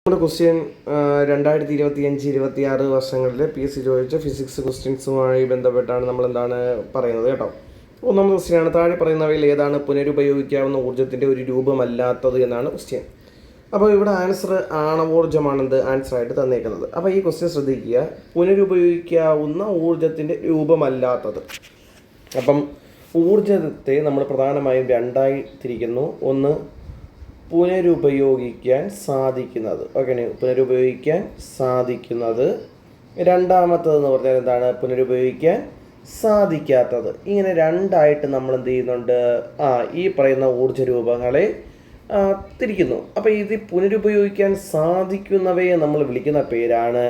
നമ്മുടെ ക്വസ്റ്റ്യൻ 2025-26 വർഷങ്ങളിലെ PSC ചോദിച്ച ഫിസിക്സ് ക്വസ്റ്റ്യൻസുമായി ബന്ധപ്പെട്ടാണ് നമ്മൾ എന്താണ് പറയുന്നത് കേട്ടോ. ഒന്നാമത്തെ ക്വസ്റ്റ്യനാണ്, താഴെ പറയുന്നവയിൽ ഏതാണ് പുനരുപയോഗിക്കാവുന്ന ഊർജ്ജത്തിൻ്റെ ഒരു രൂപമല്ലാത്തത് എന്നാണ് ക്വസ്റ്റ്യൻ. അപ്പോൾ ഇവിടെ ആൻസർ ആണവോർജ്ജമാണെന്ത് ആൻസറായിട്ട് തന്നേക്കുന്നത്. അപ്പോൾ ഈ ക്വസ്റ്റ്യൻ ശ്രദ്ധിക്കുക, പുനരുപയോഗിക്കാവുന്ന ഊർജ്ജത്തിൻ്റെ രൂപമല്ലാത്തത്. അപ്പം ഊർജ്ജത്തെ നമ്മൾ പ്രധാനമായും രണ്ടായി തിരിക്കുന്നു. ഒന്ന്, പുനരുപയോഗിക്കാൻ സാധിക്കുന്നത്. ഓക്കെ, പുനരുപയോഗിക്കാൻ സാധിക്കുന്നത്. രണ്ടാമത്തതെന്ന് പറഞ്ഞാൽ എന്താണ്? പുനരുപയോഗിക്കാൻ സാധിക്കാത്തത്. ഇങ്ങനെ രണ്ടായിട്ട് നമ്മൾ എന്ത് ചെയ്യുന്നുണ്ട്? ഈ പറയുന്ന ഊർജ്ജ രൂപങ്ങളെ തിരിക്കുന്നു. അപ്പോൾ ഇത് പുനരുപയോഗിക്കാൻ സാധിക്കുന്നവയെ നമ്മൾ വിളിക്കുന്ന പേരാണ്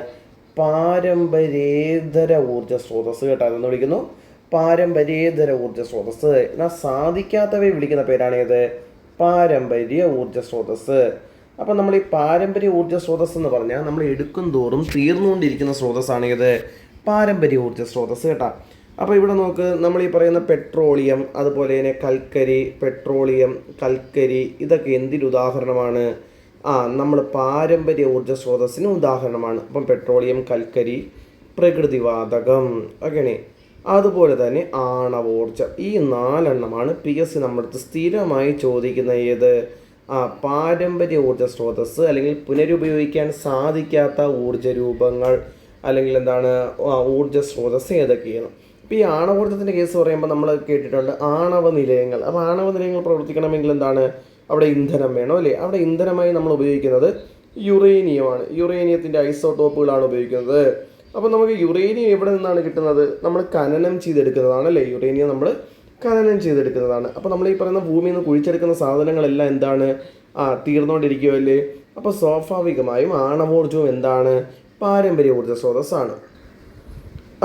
പാരമ്പര്യേതര ഊർജ്ജ സ്രോതസ്. കേട്ടോ, അതെന്ന് വിളിക്കുന്നു പാരമ്പര്യേതര ഊർജ്ജ സ്രോതസ്. എന്നാൽ സാധിക്കാത്തവയെ വിളിക്കുന്ന പേരാണ് ഏത്? പാരമ്പര്യ ഊർജ്ജ സ്രോതസ്. അപ്പം നമ്മൾ ഈ പാരമ്പര്യ ഊർജ്ജ സ്രോതസ് എന്ന് പറഞ്ഞാൽ നമ്മൾ എടുക്കും തോറും തീർന്നുകൊണ്ടിരിക്കുന്ന സ്രോതസ്സാണ് ഏത്? പാരമ്പര്യ ഊർജ്ജ സ്രോതസ്. കേട്ടോ, അപ്പോൾ ഇവിടെ നോക്ക്, നമ്മൾ ഈ പറയുന്ന പെട്രോളിയം, അതുപോലെ തന്നെ കൽക്കരി, പെട്രോളിയം, കൽക്കരി, ഇതൊക്കെ എന്തിന് ഉദാഹരണമാണ്? നമ്മൾ പാരമ്പര്യ ഊർജ്ജ സ്രോതസ്സിന് ഉദാഹരണമാണ്. അപ്പം പെട്രോളിയം, കൽക്കരി, പ്രകൃതിവാതകം, ഓക്കെയാണ്. അതുപോലെ തന്നെ ആണവോർജ്ജം. ഈ 4 എണ്ണമാണ് PSC നമ്മളടുത്ത് സ്ഥിരമായി ചോദിക്കുന്ന ഏത്? പാരമ്പര്യ ഊർജ്ജ സ്രോതസ്, അല്ലെങ്കിൽ പുനരുപയോഗിക്കാൻ സാധിക്കാത്ത ഊർജ്ജ രൂപങ്ങൾ, അല്ലെങ്കിൽ എന്താണ് ഊർജ്ജ സ്രോതസ് ഏതൊക്കെയാണ്. ഇപ്പോൾ ഈ ആണവോർജ്ജത്തിൻ്റെ കേസ് പറയുമ്പോൾ നമ്മൾ കേട്ടിട്ടുണ്ട് ആണവ നിലയങ്ങൾ. അപ്പോൾ ആണവ നിലയങ്ങൾ പ്രവർത്തിക്കണമെങ്കിൽ എന്താണ്? അവിടെ ഇന്ധനം വേണം, അല്ലേ? അവിടെ ഇന്ധനമായി നമ്മൾ ഉപയോഗിക്കുന്നത് യുറേനിയമാണ്. യുറേനിയത്തിൻ്റെ ഐസോട്ടോപ്പുകളാണ് ഉപയോഗിക്കുന്നത്. അപ്പോൾ നമുക്ക് യുറേനിയം എവിടെ നിന്നാണ് കിട്ടുന്നത്? നമ്മൾ ഖനനം ചെയ്തെടുക്കുന്നതാണ്, അല്ലേ? യുറേനിയം നമ്മൾ ഖനനം ചെയ്തെടുക്കുന്നതാണ്. അപ്പോൾ നമ്മൾ ഈ പറയുന്ന ഭൂമിയിൽ നിന്ന് കുഴിച്ചെടുക്കുന്ന സാധനങ്ങളെല്ലാം എന്താണ്? തീർന്നുകൊണ്ടിരിക്കുമല്ലേ? അപ്പോൾ സ്വാഭാവികമായും ആണവോർജ്ജവും എന്താണ്? പാരമ്പര്യ ഊർജ്ജ സ്രോതസ്സാണ്.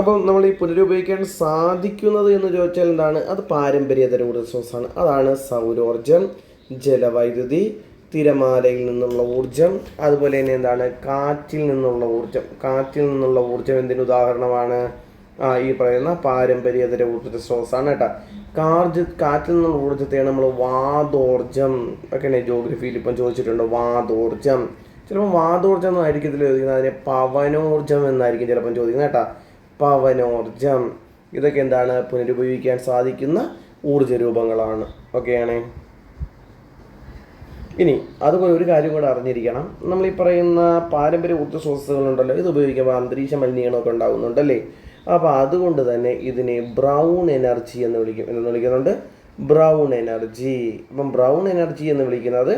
അപ്പം നമ്മൾ ഈ പുനരുപയോഗിക്കാൻ സാധിക്കുന്നത് എന്ന് ചോദിച്ചാൽ എന്താണ്? അത് പാരമ്പര്യേതര ഊർജ്ജ സ്രോതസ്സാണ്. അതാണ് സൗരോർജ്ജം, ജലവൈദ്യുതി, തിരമാലയിൽ നിന്നുള്ള ഊർജ്ജം, അതുപോലെ തന്നെ എന്താണ്? കാറ്റിൽ നിന്നുള്ള ഊർജ്ജം. കാറ്റിൽ നിന്നുള്ള ഊർജ്ജം എന്തിന് ഉദാഹരണമാണ്? ഈ പറയുന്ന പാരമ്പര്യേതര ഊർജ്ജ സ്രോതസ്സാണ്. കേട്ടോ, കാറ്റിൽ നിന്നുള്ള ഊർജ്ജത്തെയാണ് നമ്മൾ വാതോർജ്ജം, ഒക്കെ ജോഗ്രഫിയിൽ ഇപ്പം ചോദിച്ചിട്ടുണ്ട്. വാതോർജ്ജം, ചിലപ്പോൾ വാതോർജ്ജം എന്നായിരിക്കും ഇതിൽ ചോദിക്കുന്നത്. അതിനെ പവനോർജ്ജം എന്നായിരിക്കും ചിലപ്പം ചോദിക്കുന്നത്. കേട്ടോ, പവനോർജ്ജം. ഇതൊക്കെ എന്താണ്? പുനരുപയോഗിക്കാൻ സാധിക്കുന്ന ഊർജ്ജ രൂപങ്ങളാണ്. ഓക്കെയാണ്. ഇനി അതുപോലെ ഒരു കാര്യം കൂടെ അറിഞ്ഞിരിക്കണം, നമ്മൾ ഈ പറയുന്ന പാരമ്പര്യ ഊർജ്ജ സ്രോതസ്സുകളുണ്ടല്ലോ, ഇത് ഉപയോഗിക്കുമ്പോൾ അന്തരീക്ഷ മലിനീകരണമൊക്കെ ഉണ്ടാകുന്നുണ്ടല്ലേ. അപ്പോൾ അതുകൊണ്ട് തന്നെ ഇതിനെ ബ്രൗൺ എനർജി എന്ന് വിളിക്കുന്നുണ്ട്. Brown energy. അപ്പം ബ്രൗൺ എനർജി എന്ന് വിളിക്കുന്നത്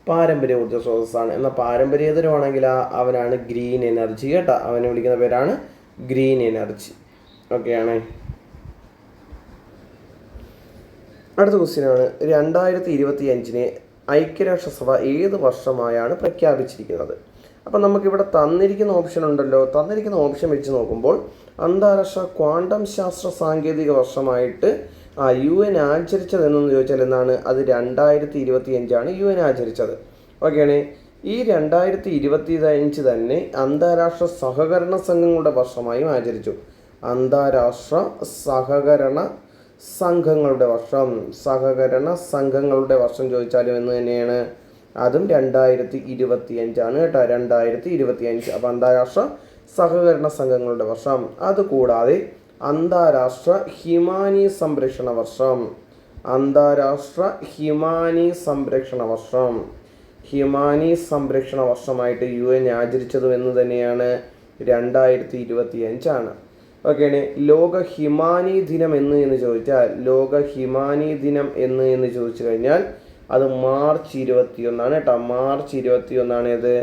പാരമ്പര്യ ഊർജ്ജ സ്രോതസ്സാണ്. എന്നാൽ പാരമ്പര്യേതരമാണെങ്കിൽ അവനാണ് ഗ്രീൻ എനർജി. കേട്ടോ, അവനെ വിളിക്കുന്ന പേരാണ് ഗ്രീൻ എനർജി. ഓക്കെയാണ്. അടുത്ത ക്വസ്റ്റ്യനാണ്, 2025 ഐക്യരാഷ്ട്രസഭ ഏത് വർഷമായാണ് പ്രഖ്യാപിച്ചിരിക്കുന്നത്? അപ്പം നമുക്കിവിടെ തന്നിരിക്കുന്ന ഓപ്ഷൻ ഉണ്ടല്ലോ, തന്നിരിക്കുന്ന ഓപ്ഷൻ വെച്ച് നോക്കുമ്പോൾ അന്താരാഷ്ട്ര ക്വാണ്ടം ശാസ്ത്ര സാങ്കേതിക വർഷമായിട്ട് UN ആചരിച്ചത് എന്നൊന്ന് ചോദിച്ചാൽ എന്താണ്? അത് 2025 UN ആചരിച്ചത്. ഓക്കെയാണ്. ഈ 2025 തന്നെ അന്താരാഷ്ട്ര സഹകരണ സംഘങ്ങളുടെ വർഷമായും ആചരിച്ചു. അന്താരാഷ്ട്ര സഹകരണ സംഘങ്ങളുടെ വർഷം, സഹകരണ സംഘങ്ങളുടെ വർഷം ചോദിച്ചാലും എന്ന് തന്നെയാണ്, അതും 2025 കേട്ടോ, 2025. അപ്പോൾ അന്താരാഷ്ട്ര സഹകരണ സംഘങ്ങളുടെ വർഷം. അതുകൂടാതെ അന്താരാഷ്ട്ര ഹിമാനി സംരക്ഷണ വർഷം, അന്താരാഷ്ട്ര ഹിമാനി സംരക്ഷണ വർഷം, ഹിമാനി സംരക്ഷണ വർഷമായിട്ട് UN ആചരിച്ചതും എന്ന് തന്നെയാണ് 2025. ഓക്കെയാണ്. ലോക ഹിമാനി ദിനം എന്ന് ചോദിച്ചാൽ, ലോക ഹിമാനി ദിനം എന്ന് ചോദിച്ചു കഴിഞ്ഞാൽ അത് മാർച്ച് 21 കേട്ടോ, മാർച്ച് 21 ഇത്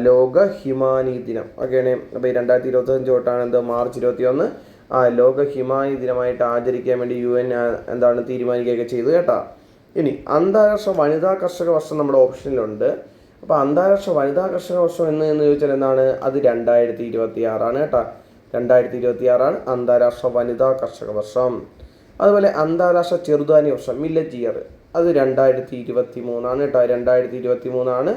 ലോക ഹിമാനി ദിനം. ഓക്കെയാണ്. അപ്പോൾ ഈ 2025 തൊട്ടാണ് എന്ത്? മാർച്ച് 21 ലോക ഹിമാനി ദിനമായിട്ട് ആചരിക്കാൻ വേണ്ടി UN എന്താണ് തീരുമാനിക്കുകയൊക്കെ ചെയ്തു. കേട്ടോ. ഇനി അന്താരാഷ്ട്ര വനിതാ കർഷക വർഷം നമ്മുടെ ഓപ്ഷനിലുണ്ട്. അപ്പോൾ അന്താരാഷ്ട്ര വനിതാ കർഷക വർഷം എന്ന് ചോദിച്ചാൽ എന്താണ്? അത് 2026 കേട്ടോ, 2026 അന്താരാഷ്ട്ര വനിതാ കർഷക വർഷം. അതുപോലെ അന്താരാഷ്ട്ര ചെറുധാന്യ വർഷം, മില്ലറ്റ് ഇയർ, അത് 2023 കേട്ടോ, 2023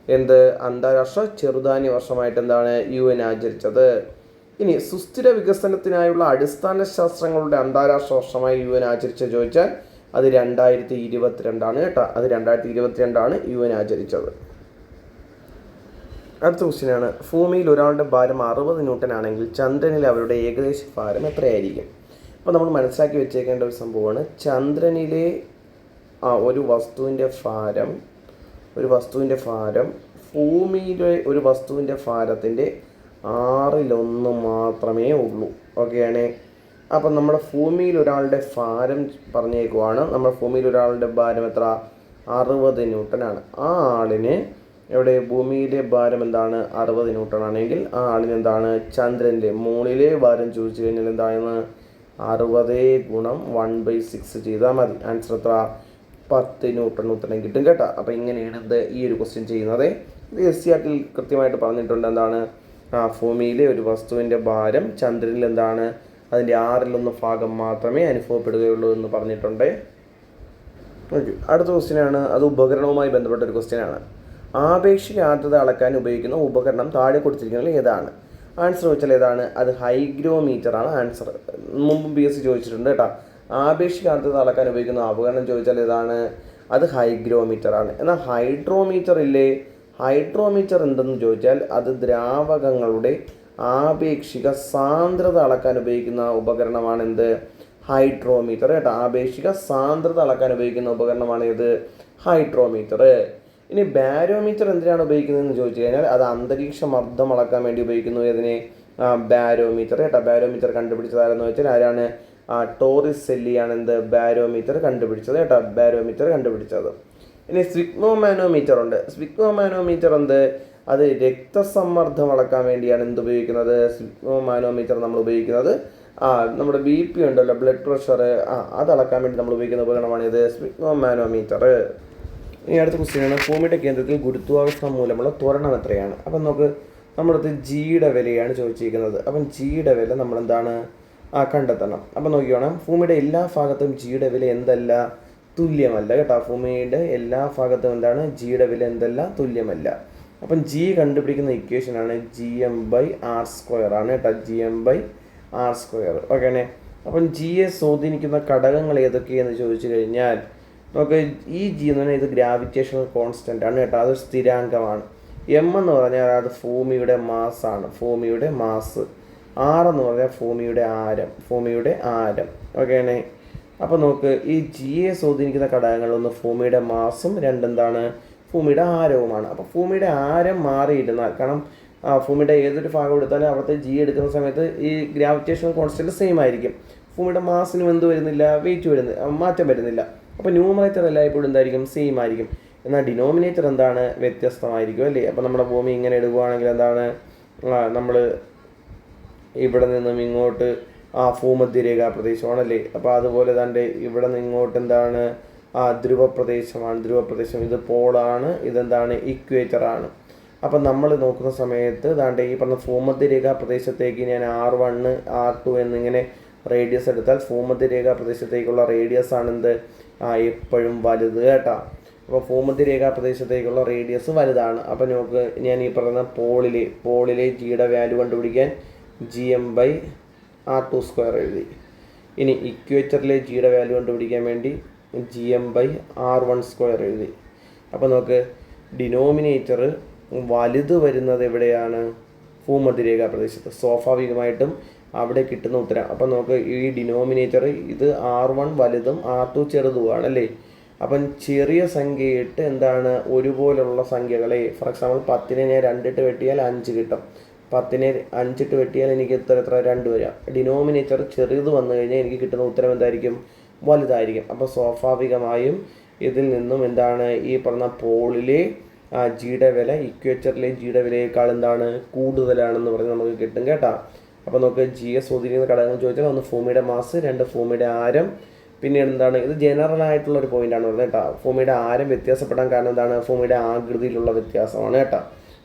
എന്ത്? അന്താരാഷ്ട്ര ചെറുധാന്യ വർഷമായിട്ട് എന്താണ്? UN ആചരിച്ചത്. ഇനി സുസ്ഥിര വികസനത്തിനായുള്ള അടിസ്ഥാന ശാസ്ത്രങ്ങളുടെ അന്താരാഷ്ട്ര വർഷമായി UN ആചരിച്ച ചോദിച്ചാൽ അത് 2022 കേട്ടോ. അത് 2022 UN ആചരിച്ചത്. അടുത്ത ക്വസ്റ്റ്യനാണ്, ഭൂമിയിൽ ഒരാളുടെ ഭാരം 60 ന്യൂട്ടൺ ആണെങ്കിൽ ചന്ദ്രനിൽ അവരുടെ ഏകദേശ ഭാരം എത്രയായിരിക്കും? അപ്പോൾ നമ്മൾ മനസ്സിലാക്കി വെച്ചേക്കേണ്ട ഒരു സംഭവമാണ്, ചന്ദ്രനിലെ ഒരു വസ്തുവിൻ്റെ ഭാരം ഭൂമിയിലെ ഒരു വസ്തുവിൻ്റെ ഭാരത്തിൻ്റെ 1/6 മാത്രമേ ഉള്ളൂ. ഓക്കെയാണേ. അപ്പം നമ്മുടെ ഭൂമിയിൽ ഒരാളുടെ ഭാരം പറഞ്ഞേക്കുവാണ്. നമ്മുടെ ഭൂമിയിൽ ഒരാളുടെ ഭാരം എത്ര? 60 ന്യൂട്ടനാണ്. ആ ആളിന് ഭൂമിയിലെ ഭാരം എന്താണ്? 60 ന്യൂട്ടൺ ആണെങ്കിൽ ആ ആളിന് എന്താണ്? ചന്ദ്രൻ്റെ മുകളിലെ ഭാരം ചോദിച്ചു കഴിഞ്ഞാൽ എന്താണ്? 60 × 1/6 ചെയ്താൽ മതി. ആൻസർ എത്ര? 10 ന്യൂട്ടൺ ഉത്തരം കിട്ടും കേട്ടോ. അപ്പോൾ ഇങ്ങനെയാണ് ഇത് ഈ ഒരു ക്വസ്റ്റ്യൻ ചെയ്യുന്നത്. ഇത് SCRT കൃത്യമായിട്ട് പറഞ്ഞിട്ടുണ്ട്. എന്താണ്? ഭൂമിയിലെ ഒരു വസ്തുവിൻ്റെ ഭാരം ചന്ദ്രനിൽ എന്താണ്? അതിൻ്റെ 1/6 മാത്രമേ അനുഭവപ്പെടുകയുള്ളൂ എന്ന് പറഞ്ഞിട്ടുണ്ട്. ഓക്കെ. അടുത്ത ക്വസ്റ്റ്യനാണ്, അത് ഉപകരണവുമായി ബന്ധപ്പെട്ട ഒരു ക്വസ്റ്റ്യനാണ്. ആപേക്ഷിക ആർദ്രത അളക്കാൻ ഉപയോഗിക്കുന്ന ഉപകരണം താഴെ കൊടുത്തിരിക്കുന്നത് ഏതാണ്? ആൻസർ വെച്ചാൽ ഏതാണ്? അത് ഹൈഗ്രോമീറ്റർ ആണ് ആൻസർ. മുമ്പ് PSC ചോദിച്ചിട്ടുണ്ട് കേട്ടോ. ആപേക്ഷിക ആർദ്രത അളക്കാൻ ഉപയോഗിക്കുന്ന ഉപകരണം ചോദിച്ചാൽ ഏതാണ്? അത് ഹൈഗ്രോമീറ്റർ ആണ്. എന്നാൽ ഹൈഡ്രോമീറ്റർ ഇല്ലേ? ഹൈഡ്രോമീറ്റർ എന്തെന്ന് ചോദിച്ചാൽ അത് ദ്രാവകങ്ങളുടെ ആപേക്ഷിക സാന്ദ്രത അളക്കാൻ ഉപയോഗിക്കുന്ന ഉപകരണമാണ് എന്ത്? ഹൈഡ്രോമീറ്റർ കേട്ടോ. ആപേക്ഷിക സാന്ദ്രത അളക്കാൻ ഉപയോഗിക്കുന്ന ഉപകരണമാണ് ഇത്? ഹൈഡ്രോമീറ്റർ. ഇനി ബാരോമീറ്റർ എന്തിനാണ് ഉപയോഗിക്കുന്നതെന്ന് ചോദിച്ചു കഴിഞ്ഞാൽ അത് അന്തരീക്ഷ മർദ്ദം അളക്കാൻ വേണ്ടി ഉപയോഗിക്കുന്നു. ഏതിനെ? ബാരോമീറ്റർ കേട്ടോ. ബാരോമീറ്റർ കണ്ടുപിടിച്ചതാരെന്ന് വെച്ചാൽ ആരാണ്? ടോറിസെല്ലിയാണ് എന്ത്? ബാരോമീറ്റർ കണ്ടുപിടിച്ചത് കേട്ടോ. ബാരോമീറ്റർ കണ്ടുപിടിച്ചത്. ഇനി സ്വിഗ്മോമാനോമീറ്റർ ഉണ്ട്. സ്വിഗ്മോമാനോമീറ്റർ എന്ത്? അത് രക്തസമ്മർദ്ദം അളക്കാൻ വേണ്ടിയാണ് എന്ത് ഉപയോഗിക്കുന്നത്? സ്വിഗ്മോമാനോമീറ്റർ നമ്മൾ ഉപയോഗിക്കുന്നത്. നമ്മുടെ BP ഉണ്ടല്ലോ, ബ്ലഡ് പ്രഷർ, അത് അളക്കാൻ വേണ്ടി നമ്മൾ ഉപയോഗിക്കുന്ന ഉപകരണമാണ് ഇത് സ്വിഗ്മോമാനോമീറ്റർ. ഇനി അടുത്ത ക്വസ്റ്റ്യനാണ്, ഭൂമിയുടെ കേന്ദ്രത്തിൽ ഗുരുത്വാകർഷണം മൂലമുള്ള ത്വരണം എത്രയാണ്? അപ്പം നമുക്ക് നമ്മുടെ ജിയുടെ വിലയാണ് ചോദിച്ചിരിക്കുന്നത്. അപ്പം ജിയുടെ വില നമ്മളെന്താണ് കണ്ടെത്തണം. അപ്പം നോക്കിക്കോണം, ഭൂമിയുടെ എല്ലാ ഭാഗത്തും ജിയുടെ വില എന്തല്ല? തുല്യമല്ല കേട്ടോ. ഭൂമിയുടെ എല്ലാ ഭാഗത്തും എന്താണ്? ജിയുടെ വില എന്തല്ല? തുല്യമല്ല. അപ്പം ജി കണ്ടുപിടിക്കുന്ന ഇക്വേഷനാണ് GM/r² ആണ് കേട്ടോ. GM/r². ഓക്കെയാണേ. അപ്പം ജിയെ സ്വാധീനിക്കുന്ന ഘടകങ്ങൾ ഏതൊക്കെയെന്ന് ചോദിച്ചു കഴിഞ്ഞാൽ നമുക്ക് ഈ ജി എന്ന് പറഞ്ഞാൽ ഇത് ഗ്രാവിറ്റേഷണൽ കോൺസ്റ്റൻ്റ് ആണ് കേട്ടോ. അതൊരു സ്ഥിരാങ്കമാണ്. M എന്ന് പറഞ്ഞാൽ അത് ഭൂമിയുടെ മാസ്സാണ്, ഭൂമിയുടെ മാസ്. R എന്ന് പറഞ്ഞാൽ ഭൂമിയുടെ ആരം. ഓക്കെയാണേ. അപ്പോൾ നമുക്ക് ഈ ജിയെ സ്വാധീനിക്കുന്ന ഘടകങ്ങളൊന്ന് ഭൂമിയുടെ മാസും, രണ്ടെന്താണ്? ഭൂമിയുടെ ആരവുമാണ്. അപ്പോൾ ഭൂമിയുടെ ആരം മാറിയിരുന്നാൽ, കാരണം ഭൂമിയുടെ ഏതൊരു ഭാഗം എടുത്താലും അവിടുത്തെ ജി എടുക്കുന്ന സമയത്ത് ഈ ഗ്രാവിറ്റേഷണൽ കോൺസ്റ്റന്റ് സെയിം ആയിരിക്കും. ഭൂമിയുടെ മാസിനും എന്ത് വരുന്നില്ല? മാറ്റം വരുന്നില്ല. അപ്പോൾ ന്യൂമറേറ്റർ എല്ലായ്പ്പോഴും എന്തായിരിക്കും? സെയിം ആയിരിക്കും. എന്നാൽ ഡിനോമിനേറ്റർ എന്താണ്? വ്യത്യസ്തമായിരിക്കും അല്ലേ? അപ്പോൾ നമ്മുടെ ഭൂമി ഇങ്ങനെ എടുക്കുകയാണെങ്കിൽ എന്താണ്? നമ്മൾ ഇവിടെ നിന്നും ഇങ്ങോട്ട് ഭൂമധ്യരേഖാ പ്രദേശമാണല്ലേ. അപ്പോൾ അതുപോലെ തന്നെ ഇവിടെ നിന്ന് ഇങ്ങോട്ട് എന്താണ്? ധ്രുവപ്രദേശമാണ്. ധ്രുവപ്രദേശം ഇത് പോളാണ്, ഇതെന്താണ്? ഇക്വേറ്ററാണ്. അപ്പം നമ്മൾ നോക്കുന്ന സമയത്ത് ദാണ്ട് ഈ പറഞ്ഞ ഭൂമധ്യരേഖാ പ്രദേശത്തേക്ക് ഞാൻ R1 R2 എന്നിങ്ങനെ റേഡിയസ് എടുത്താൽ ഭൂമധ്യരേഖാ പ്രദേശത്തേക്കുള്ള റേഡിയസ് ആണെന്ത്? എപ്പോഴും വലുത് കേട്ടോ. അപ്പോൾ ഭൂമധ്യരേഖാ പ്രദേശത്തേക്കുള്ള റേഡിയസ് വലുതാണ്. അപ്പോൾ നമുക്ക് ഞാൻ ഈ പറയുന്ന പോളിലെ ജിയുടെ വാല്യൂ കണ്ടുപിടിക്കാൻ GM/r² എഴുതി. ഇനി ഇക്വേറ്ററിലെ ജിയുടെ വാല്യൂ കണ്ടുപിടിക്കാൻ വേണ്ടി GM/r1² എഴുതി. അപ്പോൾ നമുക്ക് ഡിനോമിനേറ്റർ വലുത് വരുന്നത് എവിടെയാണ്? ഭൂമധ്യരേഖാ പ്രദേശത്ത്. സ്വാഭാവികമായിട്ടും അവിടെ കിട്ടുന്ന ഉത്തരം. അപ്പം നമുക്ക് ഈ ഡിനോമിനേറ്റർ ഇത് R1 വലുതും R2 ചെറുതുമാണ് അല്ലേ. അപ്പം ചെറിയ സംഖ്യയിട്ട് എന്താണ്? ഒരുപോലുള്ള സംഖ്യകളെ, ഫോർ എക്സാമ്പിൾ 10നെ ഞാൻ 2 വെട്ടിയാൽ 5 കിട്ടും. 10നെ 5 വെട്ടിയാൽ എനിക്ക് എത്ര 2 വരാം. ഡിനോമിനേറ്റർ ചെറുത് വന്നു കഴിഞ്ഞാൽ എനിക്ക് കിട്ടുന്ന ഉത്തരം എന്തായിരിക്കും? വലുതായിരിക്കും. അപ്പോൾ സ്വാഭാവികമായും ഇതിൽ നിന്നും എന്താണ്? ഈ പറഞ്ഞ പോളിലെ ജിയുടെ വില ഇക്വേറ്ററിലെ ജിയുടെ വിലയേക്കാൾ എന്താണ്? കൂടുതലാണെന്ന് പറഞ്ഞ് നമുക്ക് കിട്ടും കേട്ടോ. അപ്പോൾ നമുക്ക് ജിയെ സ്വാധീനിക്കുന്ന ഘടകങ്ങൾ ചോദിച്ചാൽ ഒന്ന് ഭൂമിയുടെ മാസ്, 2 ഭൂമിയുടെ ആരം, പിന്നെ എന്താണ്? ഇത് ജനറൽ ആയിട്ടുള്ള ഒരു പോയിന്റാണ് പറഞ്ഞത് കേട്ടോ. ഭൂമിയുടെ ആരം വ്യത്യാസപ്പെടാൻ കാരണം എന്താണ്? ഭൂമിയുടെ ആകൃതിയിലുള്ള വ്യത്യാസമാണ് കേട്ടോ.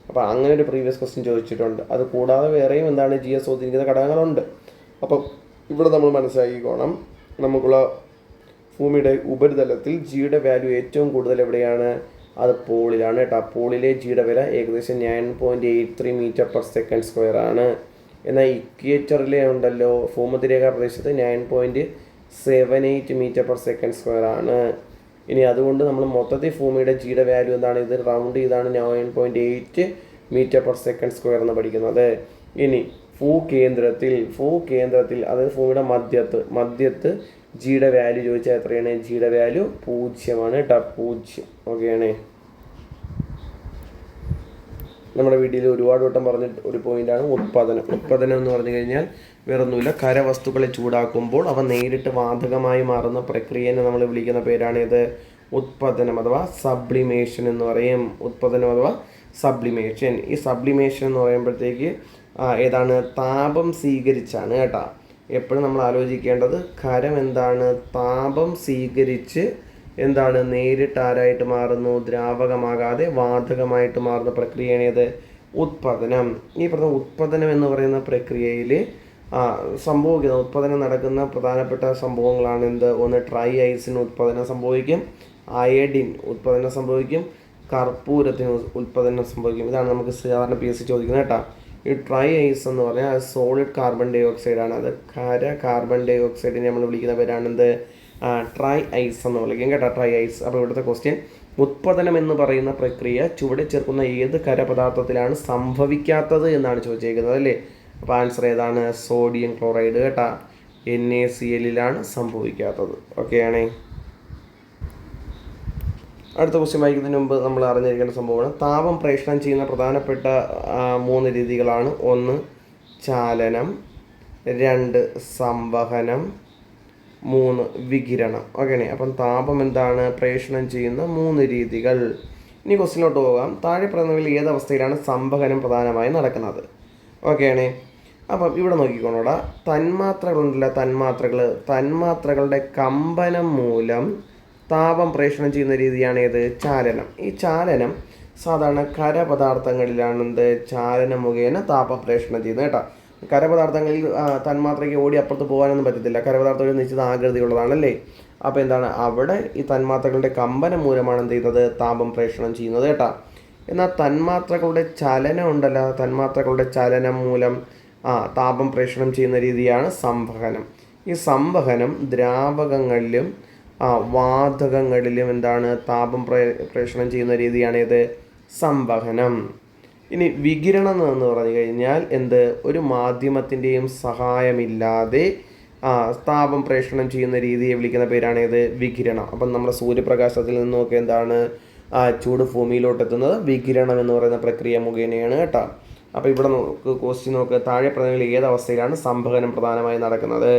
അപ്പോൾ അങ്ങനെ ഒരു പ്രീവിയസ് ക്വസ്റ്റ്യൻ ചോദിച്ചിട്ടുണ്ട്. അത് കൂടാതെ വേറെയും എന്താണ്? ജിയെ സ്വാധീനിക്കുന്ന ഘടകങ്ങളുണ്ട്. അപ്പം ഇവിടെ നമ്മൾ മനസ്സിലാക്കിക്കോണം, നമുക്കുള്ള ഭൂമിയുടെ ഉപരിതലത്തിൽ ജിയുടെ വാല്യൂ ഏറ്റവും കൂടുതൽ എവിടെയാണ്? അത് പോളിലാണ് കേട്ടോ. പോളിലെ ജിയുടെ വില ഏകദേശം 9.83 m/s² ആണ്. എന്നാൽ ഇക്വേറ്ററിലെ ഉണ്ടല്ലോ ഭൂമധ്യരേഖാ പ്രദേശത്ത് 9.78 m/s² ആണ്. ഇനി അതുകൊണ്ട് നമ്മൾ മൊത്തത്തിൽ ഭൂമിയുടെ ജിയുടെ വാല്യൂ എന്താണ്? ഇത് റൗണ്ട് ചെയ്താണ് 9.8 മീറ്റർ പെർ സെക്കൻഡ് സ്ക്വയർ എന്ന് പഠിക്കുന്നത്. ഇനി ഭൂകേന്ദ്രത്തിൽ അതായത് ഭൂമിയുടെ മധ്യത്ത് ജിയുടെ വാല്യൂ ചോദിച്ചാൽ എത്രയാണ്? ജിയുടെ വാല്യൂ 0 കേട്ടോ, 0. ഓക്കെയാണ്. നമ്മുടെ വീട്ടിൽ ഒരുപാട് വട്ടം പറഞ്ഞ ഒരു പോയിന്റാണ് ഉത്പാദനം എന്ന് പറഞ്ഞു കഴിഞ്ഞാൽ വേറൊന്നുമില്ല, ഖരവസ്തുക്കളെ ചൂടാക്കുമ്പോൾ അവ നേരിട്ട് വാതകമായി മാറുന്ന പ്രക്രിയനെ നമ്മൾ വിളിക്കുന്ന പേരാണിത് ഉത്പാദനം അഥവാ സബ്ലിമേഷൻ എന്ന് പറയും. ഉത്പാദനം അഥവാ സബ്ലിമേഷൻ. ഈ സബ്ലിമേഷൻ എന്ന് പറയുമ്പോഴത്തേക്ക് ഏതാണ്? താപം സ്വീകരിച്ചാണ് കേട്ടോ. എപ്പോഴും നമ്മൾ ആലോചിക്കേണ്ടത് ഖരം എന്താണ്? താപം സ്വീകരിച്ച് എന്താണ്? നേരിട്ട് ആരായിട്ട് മാറുന്നു? ദ്രാവകമാകാതെ വാതകമായിട്ട് മാറുന്ന പ്രക്രിയയാണ് ഏത്? ഉത്പാദനം. ഈ ഉത്പാദനം എന്ന് പറയുന്ന പ്രക്രിയയിൽ ഉത്പാദനം നടക്കുന്ന പ്രധാനപ്പെട്ട സംഭവങ്ങളാണ് എന്ത്? ഒന്ന്, ട്രൈ ഐസിന് ഉത്പാദനം സംഭവിക്കും, അയഡിൻ ഉത്പാദനം സംഭവിക്കും, കർപ്പൂരത്തിന് ഉത്പാദനം സംഭവിക്കും. ഇതാണ് നമുക്ക് സാധാരണ PSC ചോദിക്കുന്നത് കേട്ടോ. ഈ ട്രൈ ഐസ് എന്ന് പറഞ്ഞാൽ അത് സോളിഡ് കാർബൺ ഡൈ ഓക്സൈഡാണ്. അത് കാർബൺ ഡൈ ഓക്സൈഡിനെ നമ്മൾ വിളിക്കുന്ന പേരാണ് എന്ത്? ട്രൈ ഐസ് എന്ന് വിളിക്കും കേട്ടോ, ട്രൈ ഐസ്. അപ്പോൾ ഇവിടുത്തെ ക്വസ്റ്റ്യൻ, ഉത്പാദനം എന്ന് പറയുന്ന പ്രക്രിയ ചുവടെ ചേർക്കുന്ന ഏത് ഖരപദാർത്ഥത്തിലാണ് സംഭവിക്കാത്തത് എന്നാണ് ചോദിച്ചേക്കുന്നത് അല്ലേ. അപ്പോൾ ആൻസർ ഏതാണ്? സോഡിയം ക്ലോറൈഡ് കേട്ടോ, NaCl സംഭവിക്കാത്തത്. ഓക്കെയാണേ. അടുത്ത ക്വസ്റ്റ്യൻ വായിക്കുന്നതിന് മുമ്പ് നമ്മൾ അറിഞ്ഞിരിക്കേണ്ട സംഭവമാണ് താപം പ്രേഷണം ചെയ്യുന്ന പ്രധാനപ്പെട്ട 3 രീതികളാണ്. 1 ചാലനം, 2 സംവഹനം, 3 വികിരണം. ഓക്കെയാണ്. അപ്പം താപം എന്താണ്? പ്രേഷണം ചെയ്യുന്ന 3 രീതികൾ. ഇനി ക്വസ്റ്റ്യനിലോട്ട് പോകാം. താഴെ പറയുന്നവയിൽ ഏതവസ്ഥയിലാണ് സംവഹനം പ്രധാനമായും നടക്കുന്നത്? ഓക്കെയാണ്. അപ്പം ഇവിടെ നോക്കിക്കോണോടാ, തന്മാത്രകളുടെ കമ്പനം മൂലം താപം പ്രേഷണം ചെയ്യുന്ന രീതിയാണ് ഏത്? ചാലനം. ഈ ചാലനം സാധാരണ ഖരപദാർത്ഥങ്ങളിലാണ് എന്ത്? ചാലനം മുഖേന താപം പ്രേഷണം ചെയ്യുന്നത് കേട്ടോ. ഖരപദാർത്ഥങ്ങളിൽ തന്മാത്രയ്ക്ക് ഓടി അപ്പുറത്ത് പോകാനൊന്നും പറ്റത്തില്ല. ഖരപദാർത്ഥം ഒരു നിശ്ചിത ആകൃതിയുള്ളതാണല്ലേ. അപ്പോൾ എന്താണ്? അവിടെ ഈ തന്മാത്രകളുടെ കമ്പനം മൂലമാണ് എന്ത് ചെയ്യുന്നത്? താപം പ്രേഷണം ചെയ്യുന്നത് കേട്ടോ. എന്നാൽ തന്മാത്രകളുടെ ചലനം ഉണ്ടല്ലോ, തന്മാത്രകളുടെ ചലനം മൂലം താപം പ്രേഷണം ചെയ്യുന്ന രീതിയാണ് സംവഹനം. ഈ സംവഹനം ദ്രാവകങ്ങളിലും വാതകങ്ങളിലും എന്താണ്? താപം പ്രേഷണം ചെയ്യുന്ന രീതിയാണ് ഇത് സംവഹനം. ഇനി വികിരണം എന്ന് പറഞ്ഞു കഴിഞ്ഞാൽ എന്ത്? ഒരു മാധ്യമത്തിൻ്റെയും സഹായമില്ലാതെ താപം പ്രേഷണം ചെയ്യുന്ന രീതിയെ വിളിക്കുന്ന പേരാണ് ഇത് വികിരണം. അപ്പം നമ്മുടെ സൂര്യപ്രകാശത്തിൽ നിന്നൊക്കെ എന്താണ് ചൂട് ഭൂമിയിലോട്ട് എത്തുന്നത്? വികിരണം എന്ന് പറയുന്ന പ്രക്രിയ മുഖേനയാണ് കേട്ടോ. അപ്പോൾ ഇവിടെ ക്വസ്റ്റ്യൻ നോക്ക്, താഴെ പറഞ്ഞതിൽ ഏതവസ്ഥയിലാണ് സംവഹനം പ്രധാനമായി നടക്കുന്നത്?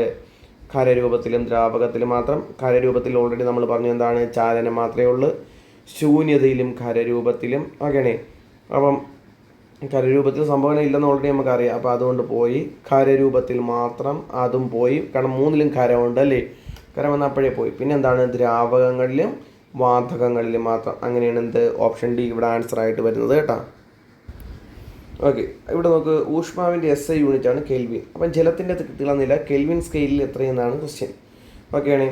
ഖരരൂപത്തിലും ദ്രാവകത്തിലും മാത്രം. ഖരരൂപത്തിൽ ഓൾറെഡി നമ്മൾ പറഞ്ഞു എന്താണ്? ചാലനം മാത്രമേ ഉള്ളൂ. ശൂന്യതയിലും ഖരരൂപത്തിലും. ഓക്കെയാണേ. അപ്പം ഖരരൂപത്തിൽ സംഭവന ഇല്ലെന്ന് ഓൾറെഡി നമുക്കറിയാം. അപ്പോൾ അതുകൊണ്ട് പോയി. ഖരരൂപത്തിൽ മാത്രം അതും പോയി, കാരണം 3ലും ഖരമുണ്ട് അല്ലേ. ഖരം വന്നാൽ അപ്പോഴേ പോയി. പിന്നെ എന്താണ്? ദ്രാവകങ്ങളിലും വാതകങ്ങളിലും മാത്രം. അങ്ങനെയാണ് എന്ത്? ഓപ്ഷൻ ഡി ഇവിടെ ആൻസർ ആയിട്ട് വരുന്നത് കേട്ടോ. ഓക്കെ. ഇവിടെ നോക്ക്, ഊഷ്മാവിൻ്റെ SI യൂണിറ്റാണ് കെൽവിൻ. അപ്പം ജലത്തിൻ്റെ തിളനില കെൽവിൻ സ്കെയിലിൽ എത്രയെന്നാണ് ക്വസ്റ്റ്യൻ. ഓക്കെയാണേ.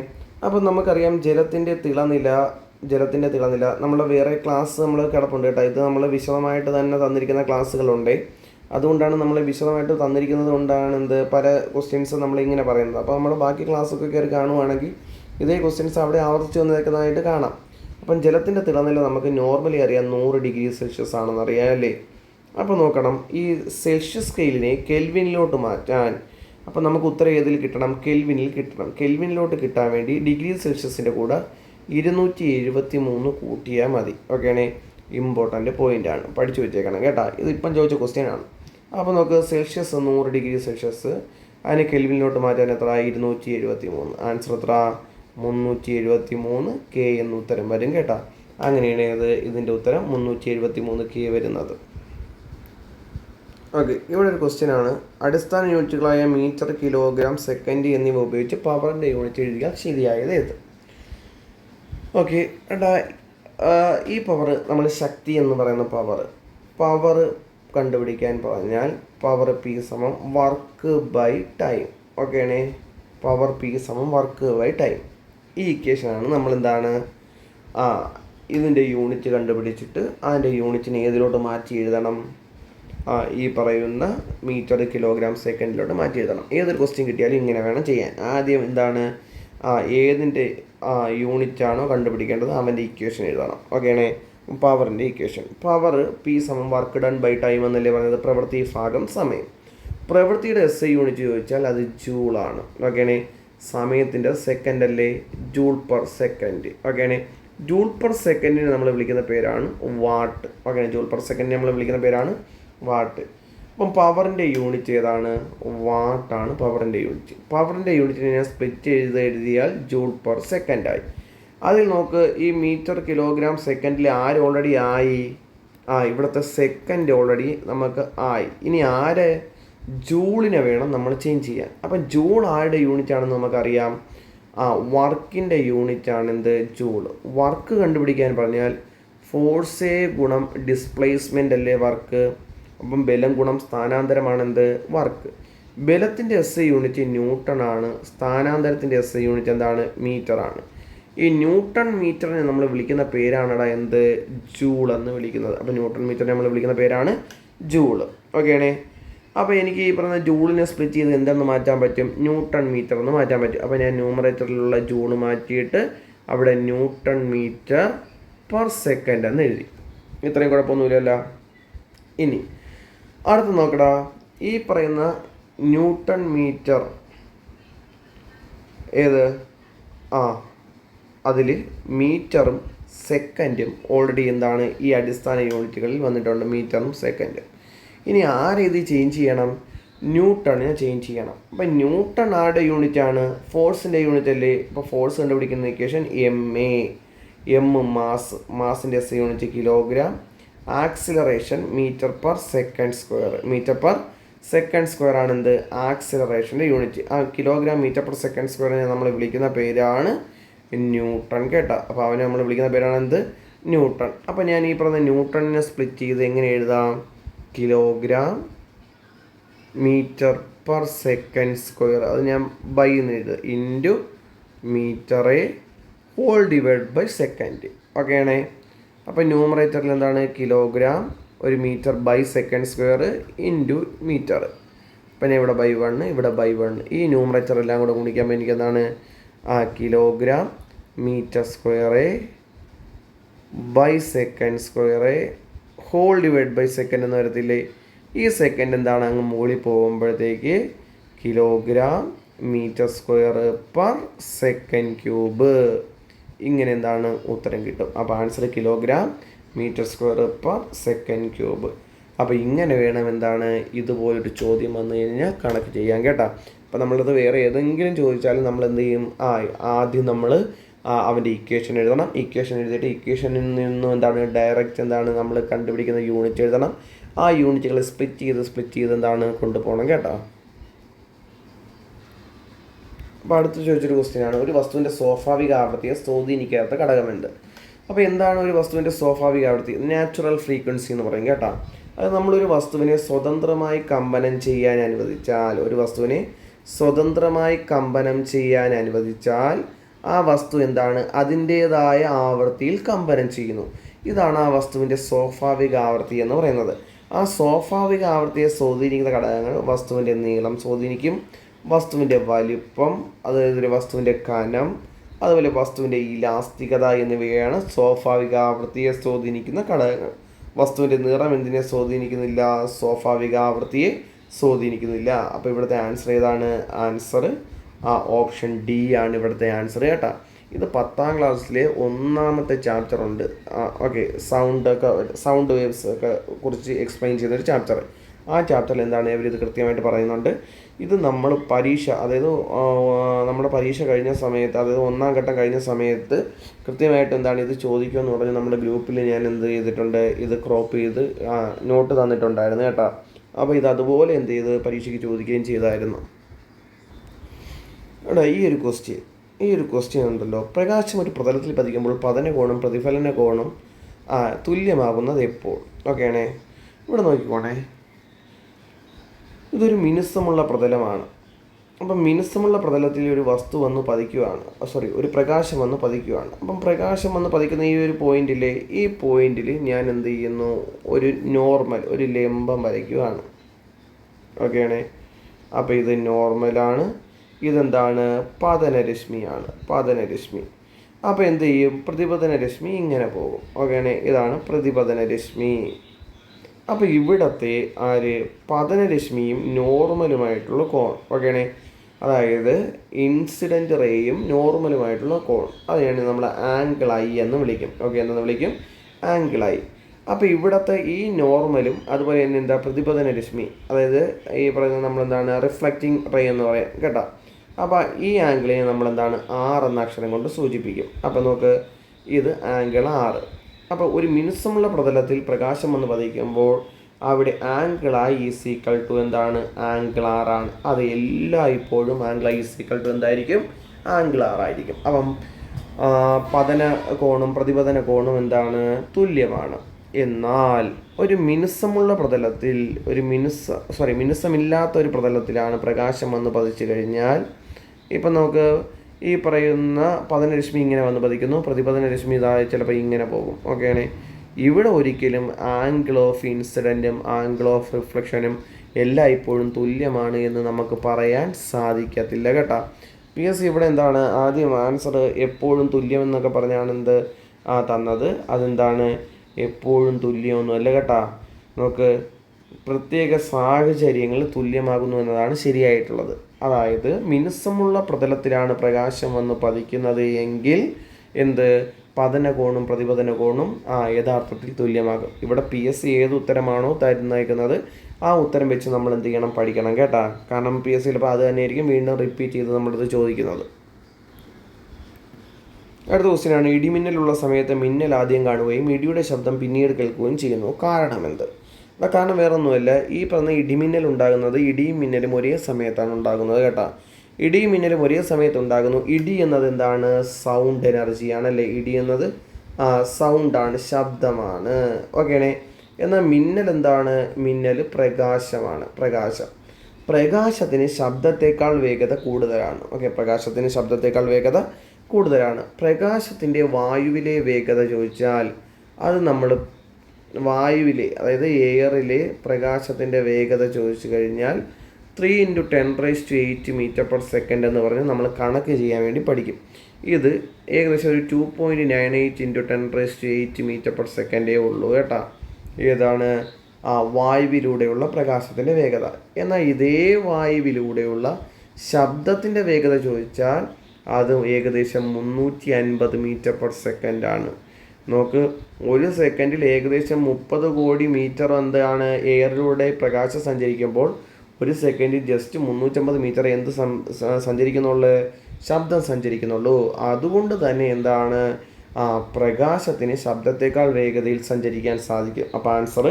അപ്പം നമുക്കറിയാം ജലത്തിൻ്റെ തിളനില നമ്മുടെ വേറെ ക്ലാസ് നമ്മൾ കിടപ്പുണ്ട് കേട്ടോ. ഇത് നമ്മൾ വിശദമായിട്ട് തന്നെ തന്നിരിക്കുന്ന ക്ലാസ്സുകളുണ്ട്. അതുകൊണ്ടാണ് നമ്മൾ വിശദമായിട്ട് തന്നിരിക്കുന്നത് കൊണ്ടാണ് എന്ത് പല ക്വസ്റ്റ്യൻസ് നമ്മളിങ്ങനെ പറയുന്നത്. അപ്പോൾ നമ്മൾ ബാക്കി ക്ലാസ്സൊക്കെ കയറി കാണുവാണെങ്കിൽ ഇതേ ക്വസ്റ്റ്യൻസ് അവിടെ ആവർത്തിച്ച് വന്നേക്കുന്നതായിട്ട് കാണാം. അപ്പം ജലത്തിൻ്റെ തിളനില നമുക്ക് നോർമലി അറിയാം 100 ഡിഗ്രി സെൽഷ്യസ് ആണെന്ന് അറിയാം അല്ലേ. അപ്പോൾ നോക്കണം, ഈ സെൽഷ്യസ് സ്കെയിലിനെ കെൽവിനിലോട്ട് മാറ്റാൻ അപ്പോൾ നമുക്ക് ഉത്തരം ഏതിൽ കിട്ടണം? കെൽവിനിൽ കിട്ടണം. കെൽവിനിലോട്ട് കിട്ടാൻ വേണ്ടി ഡിഗ്രി സെൽഷ്യസിൻ്റെ കൂടെ 273 കൂട്ടിയാൽ മതി. ഓക്കെയാണേ. ഇമ്പോർട്ടൻ്റ് പോയിൻ്റാണ്, പഠിച്ചു വെച്ചേക്കണം കേട്ടോ. ഇതിപ്പം ചോദിച്ച ക്വസ്റ്റ്യൻ ആണ്. അപ്പോൾ നമുക്ക് സെൽഷ്യസ് 100 ഡിഗ്രി സെൽഷ്യസ്, അതിന് കെൽവിനിലോട്ട് മാറ്റാൻ എത്ര? 273. ആൻസർ എത്ര? 373 K എന്ന് ഉത്തരം വരും കേട്ടോ. അങ്ങനെയാണ് ഇതിൻ്റെ ഉത്തരം 373 K വരുന്നത്. ഓക്കെ. ഇവിടെ ഒരു ക്വസ്റ്റ്യൻ ആണ്. അടിസ്ഥാന യൂണിറ്റുകളായ മീറ്റർ, കിലോഗ്രാം, സെക്കൻഡ് എന്നിവ ഉപയോഗിച്ച് പവറിൻ്റെ യൂണിറ്റ് എഴുതുക. ശരിയായത് ഏത്? ഓക്കെ. ഈ പവർ നമ്മൾ ശക്തി എന്ന് പറയുന്ന പവർ കണ്ടുപിടിക്കാൻ പറഞ്ഞാൽ power P = work by time. ഓക്കെയാണേ. Power P = work by time. ഈ ഇക്വേഷനാണ് നമ്മളെന്താണ് ഇതിൻ്റെ യൂണിറ്റ് കണ്ടുപിടിച്ചിട്ട് അതിൻ്റെ യൂണിറ്റിനെ ഏതിലോട്ട് മാറ്റി എഴുതണം? ഈ പറയുന്ന മീറ്റർ, കിലോഗ്രാം, സെക്കൻഡിലോട്ട് മാറ്റി എഴുതണം. ഏതൊരു ക്വസ്റ്റ്യൻ കിട്ടിയാലും ഇങ്ങനെ വേണം ചെയ്യാൻ. ആദ്യം എന്താണ് ഏതിൻ്റെ യൂണിറ്റാണോ കണ്ടുപിടിക്കേണ്ടത് അവൻ്റെ ഇക്വേഷൻ എഴുതണം. ഓക്കെയാണേ. പവറിൻ്റെ ഇക്വേഷൻ. പവർ പി സമം വർക്ക് ഡൺ ബൈ ടൈം എന്നല്ലേ പറയുന്നത്, പ്രവൃത്തി ഭാഗം സമയം. പ്രവൃത്തിയുടെ SI യൂണിറ്റ് ചോദിച്ചാൽ അത് ജൂളാണ്. ഓക്കെയാണേ. സമയത്തിൻ്റെ സെക്കൻഡ് അല്ലേ, ജൂൾ പെർ സെക്കൻഡ്. ഓക്കെയാണേ. ജൂൾ പെർ സെക്കൻഡിന് നമ്മൾ വിളിക്കുന്ന പേരാണ് വാട്ട്. ഓക്കെ, ജൂൾ പെർ സെക്കൻഡിന് നമ്മൾ വിളിക്കുന്ന പേരാണ് വാട്ട്. അപ്പം പവറിൻ്റെ യൂണിറ്റ് ഏതാണ്? വാട്ടാണ് പവറിൻ്റെ യൂണിറ്റ്. പവറിൻ്റെ യൂണിറ്റിനെ ഞാൻ സ്പ്ലിറ്റ് എഴുതിയാൽ ജൂൾ പെർ സെക്കൻഡായി. അതിൽ നോക്ക്, ഈ മീറ്റർ കിലോഗ്രാം സെക്കൻഡിൽ ഓൾറെഡി ആയി. ഇവിടുത്തെ സെക്കൻഡ് ഓൾറെഡി നമുക്ക് ആയി. ഇനി ജൂളിനെ വേണം നമ്മൾ ചേഞ്ച് ചെയ്യാൻ. അപ്പം ജൂൾ ആരുടെ യൂണിറ്റ് ആണെന്ന് നമുക്കറിയാം. വർക്കിൻ്റെ യൂണിറ്റ് ആണ് എന്ത്? ജൂൾ. വർക്ക് കണ്ടുപിടിക്കാൻ പറഞ്ഞാൽ ഫോഴ്സേ ഗുണം ഡിസ്പ്ലേസ്മെൻ്റ് അല്ലേ വർക്ക്. അപ്പം ബലം ഗുണം സ്ഥാനാന്തരമാണ് എന്ത്? വർക്ക്. ബലത്തിൻ്റെ SI യൂണിറ്റ് ന്യൂട്ടൺ ആണ്. സ്ഥാനാന്തരത്തിൻ്റെ SI യൂണിറ്റ് എന്താണ്? മീറ്റർ ആണ്. ഈ ന്യൂട്ടൺ മീറ്ററിനെ നമ്മൾ വിളിക്കുന്ന പേരാണടാ എന്ത്? ജൂൾ എന്ന് വിളിക്കുന്നത്. അപ്പോൾ ന്യൂട്ടൺ മീറ്ററിനെ നമ്മൾ വിളിക്കുന്ന പേരാണ് ജൂൾ. ഓക്കെയാണേ. അപ്പോൾ എനിക്ക് ഈ പറഞ്ഞ ജൂളിനെ സ്പ്ലിറ്റ് ചെയ്ത് എന്തെന്ന് മാറ്റാൻ പറ്റും? ന്യൂട്ടൺ മീറ്റർ എന്ന് മാറ്റാൻ പറ്റും. അപ്പോൾ ഞാൻ ന്യൂമറേറ്ററിലുള്ള ജൂൾ മാറ്റിയിട്ട് അവിടെ ന്യൂട്ടൺ മീറ്റർ പെർ സെക്കൻഡ് എന്ന് എഴുതി. ഇത്രയും കുഴപ്പമൊന്നുമില്ലല്ലോ. ഇനി അടുത്ത് നോക്കടാ, ഈ പറയുന്ന ന്യൂട്ടൺ മീറ്റർ ഏത്? അതിൽ മീറ്ററും സെക്കൻഡും ഓൾറെഡി എന്താണ്? ഈ അടിസ്ഥാന യൂണിറ്റുകളിൽ വന്നിട്ടുണ്ട്, മീറ്ററും സെക്കൻഡും. ഇനി ഇത് ചേഞ്ച് ചെയ്യണം? ന്യൂട്ടണിനെ ചേഞ്ച് ചെയ്യണം. അപ്പം ന്യൂട്ടൺ ആരുടെ യൂണിറ്റാണ്? ഫോഴ്സിൻ്റെ യൂണിറ്റ് അല്ലേ. ഇപ്പോൾ ഫോഴ്സ് കണ്ടുപിടിക്കുന്ന ഇക്വേഷൻ എം മാസിൻ്റെ SI unit kilogram, acceleration metre per second square. Metre per second square ആണ് എന്ത്? ആക്സിലറേഷൻ്റെ unit. Kilogram metre per second സ്ക്വയറിനെ നമ്മൾ വിളിക്കുന്ന പേരാണ് ന്യൂട്ടൺ. കേട്ടോ. അപ്പോൾ അവനെ നമ്മൾ വിളിക്കുന്ന പേരാണ് എന്ത്? ന്യൂട്ടൺ. അപ്പോൾ ഞാൻ ഈ പറഞ്ഞ ന്യൂട്ടണിനെ സ്പ്ലിറ്റ് ചെയ്ത് എങ്ങനെ എഴുതാം? Kilogram metre per second square, അത് ഞാൻ ബൈ എന്ന് എഴുതുക, ഇൻറ്റു മീറ്ററെ ഹോൾ ഡിവൈഡ് ബൈ സെക്കൻഡ്. ഓക്കെയാണേ. അപ്പോൾ ന്യൂമറേറ്ററിൽ എന്താണ്? കിലോഗ്രാം ഒരു metre by second square into metre. പിന്നെ ഇവിടെ ബൈ 1, ഇവിടെ ബൈ 1. ഈ ന്യൂമറേറ്റർ എല്ലാം കൂടെ ഗുണിക്കുമ്പോൾ എനിക്ക് എന്താണ്? കിലോഗ്രാം മീറ്റർ സ്ക്വയറെ ബൈ സെക്കൻഡ് സ്ക്വയറെ ഹോൾ ഡിവൈഡ് ബൈ സെക്കൻഡ് എന്ന് വരത്തില്ലേ. ഈ സെക്കൻഡ് എന്താണ്? അങ്ങ് മുകളിൽ പോകുമ്പോഴത്തേക്ക് kilogram metre square per second cube. ഇങ്ങനെ എന്താണ്? ഉത്തരം കിട്ടും. അപ്പോൾ answer kilogram metre square per second cube. അപ്പോൾ ഇങ്ങനെ വേണം എന്താണ്? ഇതുപോലൊരു ചോദ്യം വന്നു കഴിഞ്ഞാൽ കണക്ക് ചെയ്യാൻ. കേട്ടോ. അപ്പോൾ നമ്മളത് വേറെ ഏതെങ്കിലും ചോദിച്ചാലും നമ്മൾ എന്ത് ചെയ്യും? ആദ്യം നമ്മൾ അവൻ്റെ ഇക്വേഷൻ എഴുതണം. ഇക്വേഷൻ എഴുതിയിട്ട് ഇക്വേഷനിൽ നിന്നും എന്താണ്? ഡയറക്റ്റ് എന്താണ് നമ്മൾ കണ്ടുപിടിക്കുന്ന യൂണിറ്റ് എഴുതണം. ആ യൂണിറ്റുകൾ സ്പ്ലിറ്റ് ചെയ്ത് എന്താണ്? കൊണ്ടുപോകണം. കേട്ടോ. അപ്പോൾ അടുത്ത് ചോദിച്ചൊരു ക്വസ്റ്റ്യനാണ്, ഒരു വസ്തുവിൻ്റെ സ്വാഭാവിക ആവൃത്തിയെ സ്വാധീനിക്കാത്ത ഘടകമുണ്ട്. അപ്പോൾ എന്താണ് ഒരു വസ്തുവിൻ്റെ സ്വാഭാവിക ആവൃത്തി? നാച്ചുറൽ ഫ്രീക്വൻസി എന്ന് പറയും. കേട്ടോ. അത് നമ്മളൊരു വസ്തുവിനെ സ്വതന്ത്രമായി കമ്പനം ചെയ്യാൻ അനുവദിച്ചാൽ ആ വസ്തു എന്താണ്? അതിൻ്റേതായ ആവൃത്തിയിൽ കമ്പനം ചെയ്യുന്നു. ഇതാണ് ആ വസ്തുവിൻ്റെ സ്വാഭാവിക ആവൃത്തി എന്ന് പറയുന്നത്. ആ സ്വാഭാവിക ആവൃത്തിയെ സ്വാധീനിക്കുന്ന ഘടകങ്ങൾ വസ്തുവിൻ്റെ നീളം സ്വാധീനിക്കും, വസ്തുവിൻ്റെ വലിപ്പം, അതായത് വസ്തുവിൻ്റെ കനം, അതുപോലെ വസ്തുവിൻ്റെ ഇലാസ്തികത എന്നിവയാണ് സ്വാഭാവിക ആവൃത്തിയെ സ്വാധീനിക്കുന്ന ഘടകങ്ങൾ. വസ്തുവിൻ്റെ നിറം എന്തിനെ സ്വാധീനിക്കുന്നില്ല? സ്വാഭാവിക ആവൃത്തിയെ സ്വാധീനിക്കുന്നില്ല. അപ്പോൾ ഇവിടുത്തെ ആൻസർ ഏതാണ്? ആൻസർ ഓപ്ഷൻ ഡി ആണ് ഇവിടുത്തെ ആൻസർ. കേട്ടോ. ഇത് 10ാം ക്ലാസ്സിലെ 1ാമത്തെ ചാപ്റ്റർ ഉണ്ട്. ഓക്കെ, സൗണ്ട് വേവ്സ് ഒക്കെ കുറിച്ച് എക്സ്പ്ലെയിൻ ചെയ്തൊരു ചാപ്റ്റർ. ആ ചാപ്റ്ററിൽ എന്താണ് ഇവരിത് കൃത്യമായിട്ട് പറയുന്നുണ്ട്. ഇത് നമ്മൾ നമ്മുടെ പരീക്ഷ കഴിഞ്ഞ സമയത്ത്, അതായത് 1ാം ഘട്ടം കഴിഞ്ഞ സമയത്ത് കൃത്യമായിട്ട് എന്താണ് ഇത് ചോദിക്കുമെന്ന് പറഞ്ഞ് നമ്മുടെ ഗ്രൂപ്പിൽ ഞാൻ എന്ത് ചെയ്തിട്ടുണ്ട്? ഇത് ക്രോപ്പ് ചെയ്ത് നോട്ട് തന്നിട്ടുണ്ടായിരുന്നു. കേട്ടോ. അപ്പോൾ ഇത് അതുപോലെ എന്ത് ചെയ്ത് പരീക്ഷയ്ക്ക് ചോദിക്കുകയും ചെയ്തായിരുന്നു. എടാ, ഈ ഒരു ക്വസ്റ്റ്യൻ ഉണ്ടല്ലോ, പ്രകാശം ഒരു പ്രതലത്തിൽ പതിക്കുമ്പോൾ പതന കോണും പ്രതിഫലന കോണും തുല്യമാകുന്നത് എപ്പോൾ? ഓക്കെയാണേ. ഇവിടെ നോക്കിക്കോണേ, ഇതൊരു മിനുസമുള്ള പ്രതലമാണ്. അപ്പം മിനുസമുള്ള പ്രതലത്തിൽ ഒരു വസ്തു വന്ന് പതിക്കുകയാണ്, ഒരു പ്രകാശം വന്ന് പതിക്കുകയാണ്. അപ്പം പ്രകാശം വന്ന് പതിക്കുന്ന ഈ ഒരു പോയിന്റിലെ ഈ പോയിന്റിൽ ഞാൻ എന്ത് ചെയ്യുന്നു? ഒരു ലംബം വരയ്ക്കുകയാണ്. ഓക്കെയാണേ. അപ്പോൾ ഇത് നോർമലാണ്. ഇതെന്താണ്? പതനരശ്മിയാണ്. അപ്പോൾ എന്ത് ചെയ്യും? പ്രതിപതന രശ്മി ഇങ്ങനെ പോകും. ഓക്കെയാണ്, ഇതാണ് പ്രതിപതന രശ്മി. അപ്പോൾ ഇവിടത്തെ പതനരശ്മിയും നോർമലുമായിട്ടുള്ള കോൺ. ഓക്കെയാണ്, അതായത് ഇൻസിഡൻറ്റ് റേയും നോർമലുമായിട്ടുള്ള കോൺ, അതിനാണ് നമ്മൾ ആംഗിൾ ഐ എന്ന് വിളിക്കും. ഓക്കെ, എന്ന് വിളിക്കും ആംഗിൾ ഐ. അപ്പോൾ ഇവിടുത്തെ ഈ നോർമലും അതുപോലെ തന്നെ എന്താ പ്രതിപതന രശ്മി, അതായത് ഈ പറയുന്നത് നമ്മളെന്താണ് റിഫ്ലക്റ്റിംഗ് റേ എന്ന് പറയാം കേട്ടോ. അപ്പോൾ ഈ ആംഗിളിനെ നമ്മളെന്താണ് ആർ എന്ന അക്ഷരം കൊണ്ട് സൂചിപ്പിക്കും. അപ്പോൾ നമുക്ക് ഇത് ആംഗിൾ 6. അപ്പോൾ ഒരു മിനുസമുള്ള പ്രതലത്തിൽ പ്രകാശം വന്ന് പതിക്കുമ്പോൾ അവിടെ angle I is equal to എന്താണ്? ആംഗിൾ 6 ആണ്. അത് എല്ലായ്പ്പോഴും angle I is equal to എന്തായിരിക്കും? ആംഗിൾ 6 ആയിരിക്കും. അപ്പം പതന കോണും പ്രതിപതന കോണും എന്താണ്? തുല്യമാണ്. എന്നാൽ ഒരു മിനുസമുള്ള പ്രതലത്തിൽ മിനുസമില്ലാത്ത ഒരു പ്രതലത്തിലാണ് പ്രകാശം വന്ന് പതിച്ചു കഴിഞ്ഞാൽ, ഇപ്പം നമുക്ക് ഈ പറയുന്ന പതനരശ്മി ഇങ്ങനെ വന്ന് പതിക്കുന്നു, പ്രതിപതന രശ്മി ഇതായി ചിലപ്പോൾ ഇങ്ങനെ പോകും. ഓക്കെയാണ്, ഇവിടെ ഒരിക്കലും ആംഗിൾ ഓഫ് ഇൻസിഡൻറ്റും ആംഗിൾ ഓഫ് റിഫ്ലക്ഷനും എല്ലായ്പ്പോഴും തുല്യമാണ് എന്ന് നമുക്ക് പറയാൻ സാധിക്കത്തില്ല കേട്ടോ. PS ഇവിടെ എന്താണ് ആദ്യം ആൻസർ എപ്പോഴും തുല്യം എന്നൊക്കെ പറഞ്ഞാണ് തന്നത്. അതെന്താണ്? എപ്പോഴും തുല്യമൊന്നുമല്ല കേട്ടോ. നമുക്ക് പ്രത്യേക സാഹചര്യങ്ങളിൽ തുല്യമാകുന്നു എന്നതാണ് ശരിയായിട്ടുള്ളത്. അതായത് മിനുസമുള്ള പ്രതലത്തിലാണ് പ്രകാശം വന്ന് പതിക്കുന്നത് എങ്കിൽ പതന കോണും പ്രതിപതന കോണും യഥാർത്ഥത്തിൽ തുല്യമാകും. ഇവിടെ PS ഏത് ഉത്തരമാണോ തരുന്നേക്കുന്നത് ആ ഉത്തരം വെച്ച് നമ്മൾ എന്ത് ചെയ്യണം? പഠിക്കണം കേട്ടോ. കാരണം PS ചിലപ്പോൾ അത് തന്നെയായിരിക്കും വീണ്ടും റിപ്പീറ്റ് ചെയ്ത് നമ്മളിത് ചോദിക്കുന്നത്. അടുത്ത ക്വസ്റ്റ്യനാണ്, ഇടിമിന്നലുള്ള സമയത്ത് മിന്നൽ ആദ്യം കാണുകയും ഇടിയുടെ ശബ്ദം പിന്നീട് കേൾക്കുകയും ചെയ്യുന്നു. കാരണമെന്ത്? കാരണം വേറൊന്നുമല്ല, ഈ പറഞ്ഞ ഇടിമിന്നൽ ഉണ്ടാകുന്നത് ഇടിയും മിന്നലും ഒരേ സമയത്താണ് ഉണ്ടാകുന്നത് കേട്ടോ. ഇടിയും മിന്നലും ഒരേ സമയത്ത് ഉണ്ടാകുന്നു. ഇടി എന്നത് എന്താണ്? സൗണ്ട് എനർജിയാണ് അല്ലേ? ഇടി എന്നത് സൗണ്ടാണ്, ശബ്ദമാണ്. ഓക്കെയാണേ. എന്നാൽ മിന്നൽ എന്താണ്? മിന്നൽ പ്രകാശമാണ്, പ്രകാശത്തിന് ശബ്ദത്തേക്കാൾ വേഗത കൂടുതലാണ്. ഓക്കെ, പ്രകാശത്തിന് ശബ്ദത്തേക്കാൾ വേഗത കൂടുതലാണ്. പ്രകാശത്തിൻ്റെ വായുവിലെ വേഗത ചോദിച്ചാൽ അത് നമ്മൾ വായുവിലെ, അതായത് എയറിലെ പ്രകാശത്തിൻ്റെ വേഗത ചോദിച്ചു കഴിഞ്ഞാൽ 3 × 10⁸ m/s എന്ന് പറഞ്ഞ് നമ്മൾ കണക്ക് ചെയ്യാൻ വേണ്ടി പഠിക്കും. ഇത് ഏകദേശം ഒരു 2.98 × 10⁸ ഉള്ളൂ കേട്ടോ. ഏതാണ്? വായുവിലൂടെയുള്ള പ്രകാശത്തിൻ്റെ വേഗത. എന്നാൽ ഇതേ വായുവിലൂടെയുള്ള ശബ്ദത്തിൻ്റെ വേഗത ചോദിച്ചാൽ അത് ഏകദേശം 350 m/s ആണ്. നോക്ക്, ഒരു സെക്കൻഡിൽ ഏകദേശം 30 കോടി മീറ്റർ എന്താണ് എയറിലൂടെ പ്രകാശം സഞ്ചരിക്കുമ്പോൾ ഒരു സെക്കൻഡിൽ ജസ്റ്റ് 350 മീറ്റർ സഞ്ചരിക്കുന്നുള്ളൂ? ശബ്ദം സഞ്ചരിക്കുന്നുള്ളൂ. അതുകൊണ്ട് തന്നെ എന്താണ് പ്രകാശത്തിന് ശബ്ദത്തേക്കാൾ വേഗതയിൽ സഞ്ചരിക്കാൻ സാധിക്കും. അപ്പോൾ ആൻസർ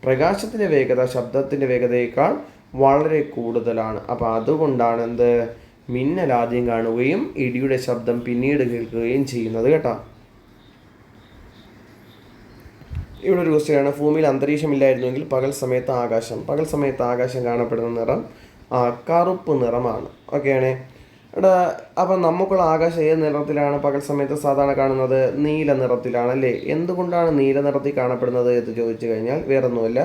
പ്രകാശത്തിൻ്റെ വേഗത ശബ്ദത്തിൻ്റെ വേഗതയേക്കാൾ വളരെ കൂടുതലാണ്. അപ്പോൾ അതുകൊണ്ടാണ് മിന്നൽ ആദ്യം കാണുകയും ഇടിയുടെ ശബ്ദം പിന്നീട് കേൾക്കുകയും ചെയ്യുന്നത് കേട്ടോ. ഇവിടെ ഒരു ക്വസ്റ്റ്യനാണ്, ഭൂമിയിൽ അന്തരീക്ഷമില്ലായിരുന്നുവെങ്കിൽ പകൽ സമയത്ത് ആകാശം കാണപ്പെടുന്ന നിറം കറുപ്പ് നിറമാണ്. ഓക്കെയാണേ. അപ്പം നമുക്കുള്ള ആകാശം ഏത് നിറത്തിലാണ് പകൽ സമയത്ത് സാധാരണ കാണുന്നത്? നീല നിറത്തിലാണ് അല്ലേ? എന്തുകൊണ്ടാണ് നീല നിറത്തിൽ കാണപ്പെടുന്നത് എന്ന് ചോദിച്ചു കഴിഞ്ഞാൽ വേറൊന്നുമല്ല,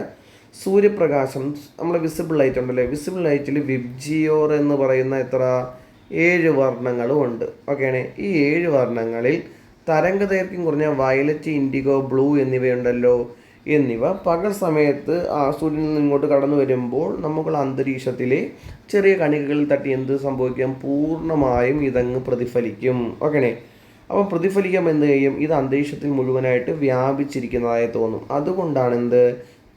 സൂര്യപ്രകാശം നമ്മൾ വിസിബിൾ ലൈറ്റ് ഉണ്ടല്ലേ, വിസിബിൾ ലൈറ്റിൽ വിബ്ജിയോർ എന്ന് പറയുന്ന 7 വർണ്ണങ്ങളും ഉണ്ട്. ഓക്കെയാണ്. ഈ 7 വർണ്ണങ്ങളിൽ തരംഗദൈർഘ്യം കുറഞ്ഞ വയലറ്റ്, ഇൻഡിഗോ, ബ്ലൂ എന്നിവയുണ്ടല്ലോ, എന്നിവ പകൽ സമയത്ത് സൂര്യനിൽ നിന്ന് ഇങ്ങോട്ട് കടന്നു വരുമ്പോൾ നമുക്കുള്ള അന്തരീക്ഷത്തിലെ ചെറിയ കണികകളിൽ തട്ടി എന്ത് സംഭവിക്കും? പൂർണ്ണമായും ഇതങ്ങ് പ്രതിഫലിക്കും. ഓക്കെയാണ്. അപ്പോൾ പ്രതിഫലിക്കാൻ എന്ത് ചെയ്യും? ഇത് അന്തരീക്ഷത്തിൽ മുഴുവനായിട്ട് വ്യാപിച്ചിരിക്കുന്നതായി തോന്നും. അതുകൊണ്ടാണ്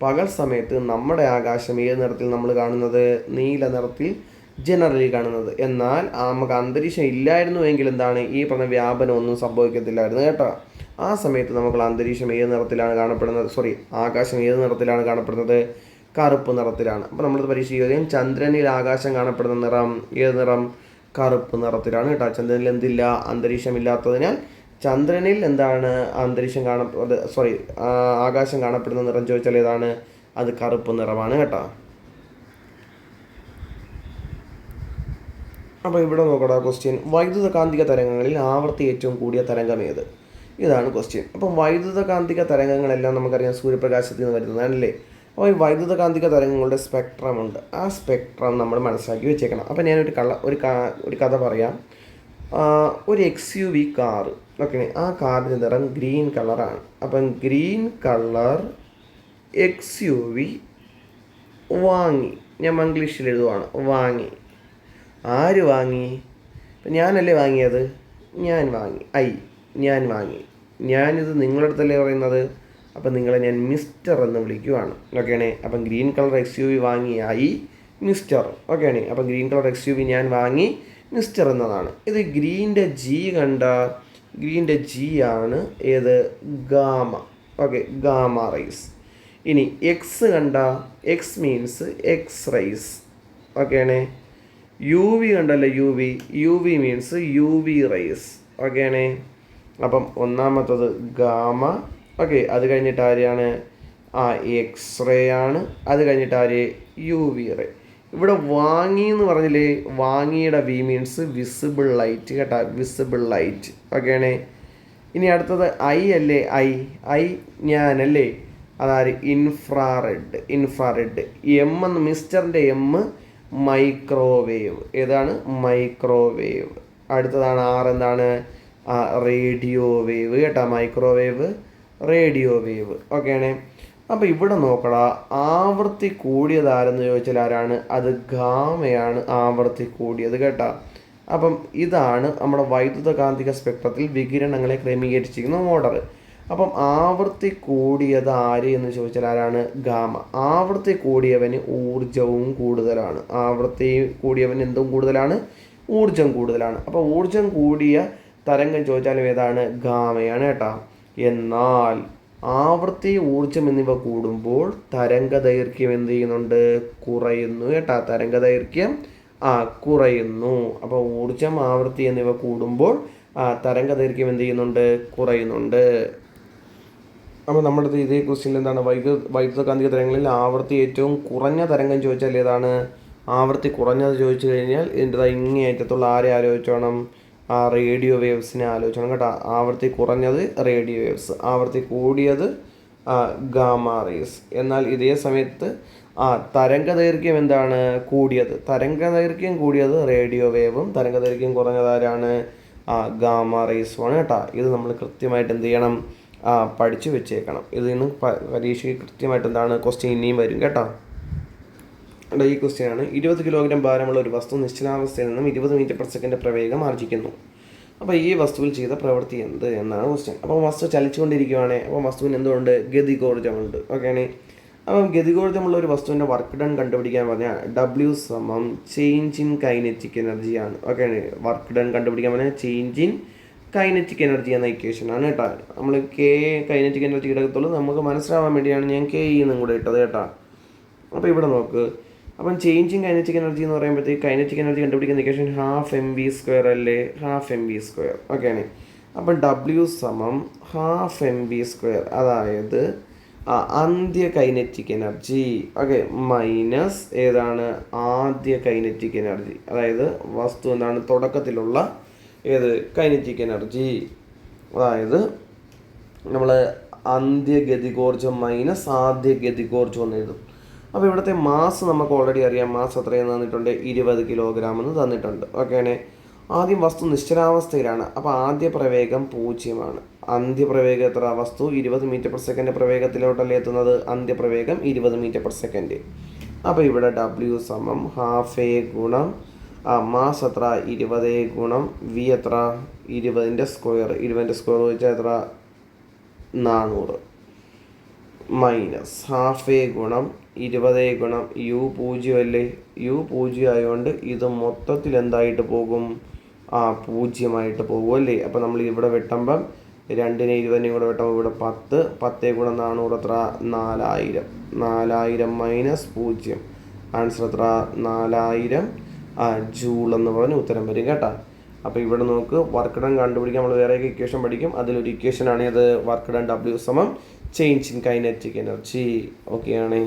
പകൽ സമയത്ത് നമ്മുടെ ആകാശം ഏത് നിറത്തിൽ നമ്മൾ കാണുന്നത്? നീല നിറത്തിൽ ജനറലി കാണുന്നത്. എന്നാൽ നമുക്ക് അന്തരീക്ഷം ഇല്ലായിരുന്നുവെങ്കിൽ ഈ പറഞ്ഞ വ്യാപനം ഒന്നും സംഭവിക്കത്തില്ലായിരുന്നു കേട്ടോ. ആ സമയത്ത് നമുക്ക് അന്തരീക്ഷം ഏത് നിറത്തിലാണ് കാണപ്പെടുന്നത്? ആകാശം ഏത് നിറത്തിലാണ് കാണപ്പെടുന്നത്? കറുപ്പ് നിറത്തിലാണ്. അപ്പോൾ നമ്മളിത് പരീക്ഷിക്കുകയും ചന്ദ്രനിൽ ആകാശം കാണപ്പെടുന്ന നിറം ഏത് നിറം? കറുപ്പ് നിറത്തിലാണ് കേട്ടോ. ചന്ദ്രനിൽ എന്തില്ല? അന്തരീക്ഷമില്ലാത്തതിനാൽ ചന്ദ്രനിൽ ആകാശം കാണപ്പെടുന്ന നിറം ചോദിച്ചാൽ ഏതാണ്? അത് കറുപ്പ് നിറമാണ് കേട്ടോ. അപ്പോൾ ഇവിടെ നോക്കടാ ക്വസ്റ്റ്യൻ, വൈദ്യുത കാന്തിക തരംഗങ്ങളിൽ ആവർത്തി ഏറ്റവും കൂടിയ തരംഗം ഏത്? ഇതാണ് ക്വസ്റ്റ്യൻ. അപ്പം വൈദ്യുത കാന്തിക തരംഗങ്ങളെല്ലാം നമുക്കറിയാം സൂര്യപ്രകാശത്തിൽ നിന്ന് വരുന്നതാണല്ലേ. അപ്പോൾ ഈ വൈദ്യുത കാന്തിക തരംഗങ്ങളുടെ സ്പെക്ട്രം ഉണ്ട്. ആ സ്പെക്ട്രം നമ്മൾ മനസ്സിലാക്കി വെച്ചേക്കണം. അപ്പോൾ ഞാനൊരു കഥ പറയാം. ഒരു XUV കാറ്. ഓക്കെ, ആ കാറിൻ്റെ നിറം ഗ്രീൻ കളറാണ്. അപ്പം ഗ്രീൻ കളർ XUV വാങ്ങി. ഞാൻ മംഗ്ലീഷിൽ എഴുതുവാണ്, വാങ്ങി. ആര് വാങ്ങി? ഇപ്പം ഞാനല്ലേ വാങ്ങിയത്, ഞാൻ വാങ്ങി. ഞാൻ വാങ്ങി. ഞാനിത് നിങ്ങളുടെ അടുത്തല്ലേ പറയുന്നത്, അപ്പം നിങ്ങളെ ഞാൻ മിസ്റ്റർ എന്ന് വിളിക്കുവാണ്. ഓക്കെയാണേ. അപ്പം ഗ്രീൻ കളർ XUV വാങ്ങി മിസ്റ്റർ. ഓക്കെയാണേ. അപ്പം ഗ്രീൻ കളർ XUV ഞാൻ വാങ്ങി മിസ്റ്റർ എന്നതാണ്. ഇത് ഗ്രീൻ്റെ ജി കണ്ട, ഗ്രീൻ്റെ ജി ആണ് ഏത്, ഗാമ. Okay, gamma rays. ഇനി എക്സ് കണ്ട, എക്സ് മീൻസ് എക്സ് റൈസ്. ഓക്കെയാണേ. UV കണ്ടല്ലോ, UV മീൻസ് UV റൈസ്. ഓക്കെയാണേ. അപ്പം ഒന്നാമത്തത് ഗാമ. ഓക്കെ, അത് കഴിഞ്ഞിട്ട് ആരെയാണ്, എക്സ്റേ ആണ്. അത് കഴിഞ്ഞിട്ട് ആര്, UV റേ. ഇവിടെ വാങ്ങി എന്ന് പറഞ്ഞില്ലേ, വാങ്ങിയുടെ വി മീൻസ് വിസിബിൾ ലൈറ്റ് കേട്ടോ, വിസിബിൾ ലൈറ്റ്. ഓക്കെയാണേ. ഇനി അടുത്തത് അല്ലേ, ഞാനല്ലേ, അതായത് ഇൻഫ്രാറെഡ്. എന്ന് മിസ്റ്ററിൻ്റെ മൈക്രോവേവ്. ഏതാണ്, മൈക്രോവേവ്. അടുത്തതാണ് എന്താണ്, റേഡിയോ വേവ് കേട്ടോ, മൈക്രോവേവ്, റേഡിയോ വേവ്. ഓക്കെയാണേ. അപ്പോൾ ഇവിടെ നോക്കടാ, ആവൃത്തി കൂടിയത് ആരെന്ന് ചോദിച്ചാൽ ആരാണ്, അത് ഗാമയാണ് ആവൃത്തി കൂടിയത് കേട്ടോ. അപ്പം ഇതാണ് നമ്മുടെ വൈദ്യുതകാന്തിക സ്പെക്ട്രത്തിൽ വികിരണങ്ങളെ ക്രമീകരിച്ചിരിക്കുന്ന ഓർഡർ. അപ്പം ആവൃത്തി കൂടിയത് ആര് എന്ന് ചോദിച്ചാൽ ആരാണ്, ഗാമ. ആവൃത്തി കൂടിയവന് ഊർജവും കൂടുതലാണ്. ആവൃത്തി കൂടിയവന് എന്തും കൂടുതലാണ്, ഊർജം കൂടുതലാണ്. അപ്പോൾ ഊർജം കൂടിയ തരംഗം ചോദിച്ചാലും ഏതാണ്, ഗാമയാണ് കേട്ടോ. എന്നാൽ ആവൃത്തി, ഊർജം എന്നിവ കൂടുമ്പോൾ തരംഗദൈർഘ്യം എന്ത് ചെയ്യുന്നുണ്ട്, കുറയുന്നു കേട്ടോ. തരംഗദൈർഘ്യം കുറയുന്നു. അപ്പോൾ ഊർജം, ആവൃത്തി എന്നിവ കൂടുമ്പോൾ തരംഗദൈർഘ്യം എന്ത് ചെയ്യുന്നുണ്ട്, കുറയുന്നുണ്ട്. അപ്പോൾ നമ്മുടെ ഇതേ ക്വസ്റ്റ്യൻ എന്താണ്, വൈദ്യുതകാന്തിക തരംഗങ്ങളിൽ ആവൃത്തി ഏറ്റവും കുറഞ്ഞ തരംഗം ചോദിച്ചാൽ ഏതാണ്, ആവൃത്തി കുറഞ്ഞത് ചോദിച്ചു കഴിഞ്ഞാൽ ഇതിൻ്റെ ഇങ്ങേയറ്റത്തുള്ള ആരെ ആലോചിച്ചോണം, റേഡിയോ വേവ്സിനെ ആലോചിച്ചോണം കേട്ടോ. ആവൃത്തി കുറഞ്ഞത് റേഡിയോ വേവ്സ്, ആവൃത്തി കൂടിയത് ഗാമ റേസ്. എന്നാൽ ഇതേ സമയത്ത് തരംഗദൈർഘ്യം എന്താണ് കൂടിയത്, തരംഗദൈർഘ്യം കൂടിയത് റേഡിയോ വേവും, തരംഗദൈർഘ്യം കുറഞ്ഞത് ആരാണ്, ഗാമ റേസുമാണ് കേട്ടോ. ഇത് നമ്മൾ കൃത്യമായിട്ട് എന്ത് ചെയ്യണം, പഠിച്ചു വെച്ചേക്കണം. ഇതിൽ നിന്ന് പരീക്ഷയ്ക്ക് കൃത്യമായിട്ട് എന്താണ് ക്വസ്റ്റ്യൻ ഇനിയും വരും കേട്ടോ. ഈ ക്വസ്റ്റ്യൻ ആണ്, 20 കിലോഗ്രാം ഭാരമുള്ള ഒരു വസ്തു നിശ്ചലാവസ്ഥയിൽ നിന്നും 20 മീറ്റർ പെർ സെക്കൻഡ് പ്രവേഗം ആർജിക്കുന്നു. അപ്പോൾ ഈ വസ്തുവിൽ ചെയ്ത പ്രവൃത്തി എന്ത് എന്നാണ് ക്വസ്റ്റ്യൻ. അപ്പോൾ വസ്തു ചലിച്ചുകൊണ്ടിരിക്കുകയാണ്. അപ്പോൾ വസ്തുവിന് എന്തുകൊണ്ട്, ഗതികോർജ്ജമുണ്ട്. ഓക്കെയാണ്. അപ്പം ഗതികോർജ്ജമുള്ള ഒരു വസ്തുവിൻ്റെ വർക്ക് ഡൺ കണ്ടുപിടിക്കാൻ പറഞ്ഞാൽ W = ചേഞ്ച് ഇൻ കൈനറ്റിക് എനർജിയാണ്. ഓക്കെയാണ്. വർക്ക് ഡൺ കണ്ടുപിടിക്കാൻ പറഞ്ഞാൽ ചേഞ്ച് ഇൻ കൈനറ്റിക് എനർജി എന്ന ഇക്വേഷൻ ആണ് കേട്ടോ. നമ്മൾ കൈനറ്റിക് എനർജി കിടക്കത്തുള്ളൂ, നമുക്ക് മനസ്സിലാവാൻ വേണ്ടിയാണ് ഞാൻ എന്നും കൂടെ ഇട്ടത് കേട്ടോ. അപ്പോൾ ഇവിടെ നോക്ക്, അപ്പം ചേഞ്ചിങ് കൈനറ്റിക് എനർജി എന്ന് പറയുമ്പോഴത്തേക്ക് കൈനറ്റിക് എനർജി കണ്ടുപിടിക്കുന്ന ഇക്വേഷൻ 12mv² അല്ലേ, 12mv². ഓക്കെയാണ്. അപ്പം W = 12mv², അതായത് അന്ത്യ കൈനറ്റിക് എനർജി. ഓക്കെ, മൈനസ് ഏതാണ്, ആദ്യ കൈനറ്റിക് എനർജി. അതായത് വസ്തു എന്താണ്, തുടക്കത്തിലുള്ള ഏത് കൈനറ്റിക് എനർജി. അതായത് നമ്മൾ അന്ത്യഗതികോർജ്ജം മൈനസ് ആദ്യ ഗതികോർജ്ജം എന്ന് എഴുതും. അപ്പോൾ ഇവിടുത്തെ മാസ് നമുക്ക് ഓൾറെഡി അറിയാം. മാസ് എത്രയെന്ന് തന്നിട്ടുണ്ട്, 20 കിലോഗ്രാം എന്ന് തന്നിട്ടുണ്ട്. ഓക്കെയാണ്. ആദ്യം വസ്തു നിശ്ചലാവസ്ഥയിലാണ്. അപ്പോൾ ആദ്യ പ്രവേഗം 0ആണ്. അന്ത്യപ്രവേഗം എത്ര, വസ്തു 20 മീറ്റർ പെർ സെക്കൻഡ് പ്രവേഗത്തിലോട്ടല്ലേ എത്തുന്നത്, അന്ത്യപ്രവേഗം 20 മീറ്റർ പെർ സെക്കൻഡ്. അപ്പോൾ ഇവിടെ W = 12a ഗുണം മാസ് എത്ര, 20 ഗുണം V എത്ര, 20ൻ്റെ സ്ക്വയർ. 20ൻ്റെ സ്ക്വയർ വെച്ചാൽ എത്ര, 400 മൈനസ് 12a ഗുണം 20 ഗുണം U0 അല്ലേ, U0 ആയതുകൊണ്ട് ഇത് മൊത്തത്തിൽ എന്തായിട്ട് പോകും, 0 പോകും അല്ലേ. അപ്പോൾ നമ്മൾ ഇവിടെ വെട്ടുമ്പം 2നെ 20നെയും കൂടെ വെട്ടുമ്പോൾ ഇവിടെ 10, 10 ഗുണം 400 എത്ര, 4000. 4000 മൈനസ് 0, ആൻസർ എത്ര, 4000 ജൂൾ എന്ന് പറഞ്ഞ് ഉത്തരം വരും കേട്ടോ. അപ്പോൾ ഇവിടെ നമുക്ക് വർക്ക് ഡൺ കണ്ടുപിടിക്കാൻ നമ്മൾ വേറെയൊക്കെ ഇക്വേഷൻ പഠിക്കും. അതിലൊരു ഇക്വേഷനാണ് ഇത്, work done W = change in kinetic energy. ഓക്കെയാണ്.